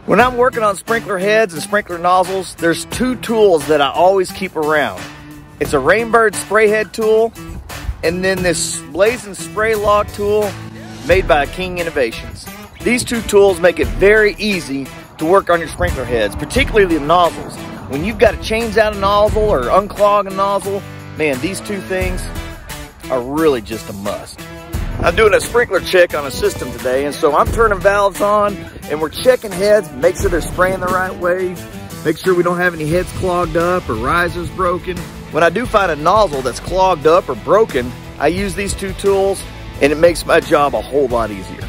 When I'm working on sprinkler heads and sprinkler nozzles, there's two tools that I always keep around. It's a Rainbird spray head tool, and then this blazing spray lock tool made by King Innovations. These two tools make it very easy to work on your sprinkler heads, particularly the nozzles. When you've got to change out a nozzle or unclog a nozzle, man, these two things are really just a must. I'm doing a sprinkler check on a system today, and so I'm turning valves on and we're checking heads, make sure they're spraying the right way, make sure we don't have any heads clogged up or risers broken. When I do find a nozzle that's clogged up or broken, I use these two tools and it makes my job a whole lot easier.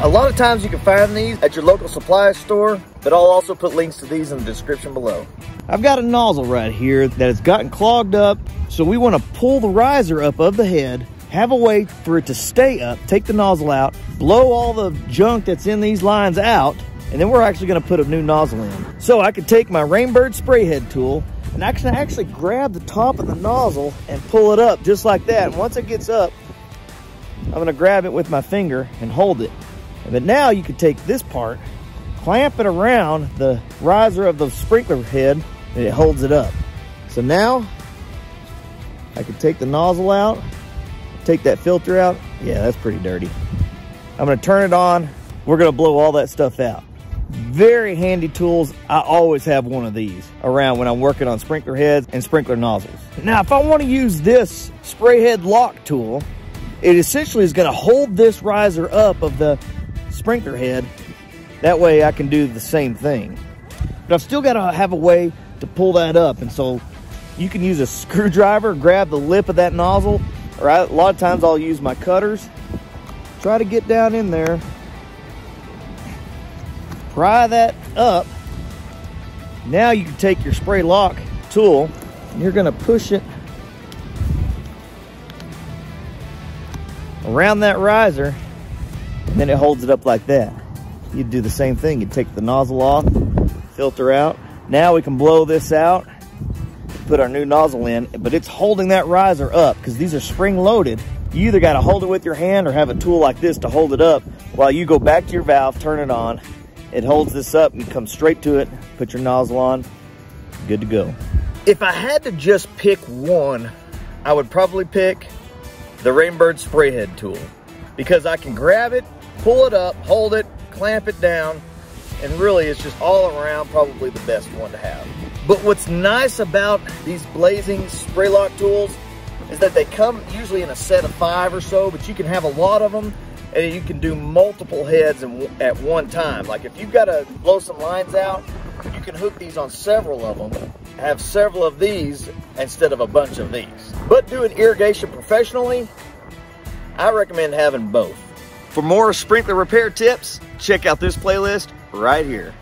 A lot of times you can find these at your local supply store, but I'll also put links to these in the description below. I've got a nozzle right here that has gotten clogged up, so we want to pull the riser up of the head, have a way for it to stay up, take the nozzle out, blow all the junk that's in these lines out, and then we're actually going to put a new nozzle in. So I could take my Rainbird spray head tool and actually grab the top of the nozzle and pull it up just like that. And once it gets up, I'm going to grab it with my finger and hold it. And then now you can take this part, clamp it around the riser of the sprinkler head, and it holds it up. So now I can take the nozzle out, take that filter out. Yeah, that's pretty dirty. I'm going to turn it on. We're going to blow all that stuff out. Very handy tools. I always have one of these around when I'm working on sprinkler heads and sprinkler nozzles. Now, if I want to use this spray head lock tool, it essentially is going to hold this riser up of the sprinkler head. That way I can do the same thing. But I've still got to have a way to pull that up. And so you can use a screwdriver, grab the lip of that nozzle, or a lot of times I'll use my cutters. Try to get down in there, pry that up. Now you can take your spray lock tool and you're going to push it around that riser, and then it holds it up like that. You'd do the same thing. You'd take the nozzle off, filter out. Now we can blow this out, put our new nozzle in, but it's holding that riser up because these are spring loaded. You either got to hold it with your hand or have a tool like this to hold it up while you go back to your valve, turn it on. It holds this up and come straight to it, put your nozzle on, good to go. If I had to just pick one, I would probably pick the Rainbird spray head tool because I can grab it, pull it up, hold it, clamp it down, and really it's just all around probably the best one to have. But what's nice about these blazing spray lock tools is that they come usually in a set of 5 or so, but you can have a lot of them and you can do multiple heads at one time. Like if you've got to blow some lines out, you can hook these on several of them, have several of these instead of a bunch of these. But doing irrigation professionally, I recommend having both. For more sprinkler repair tips, check out this playlist right here.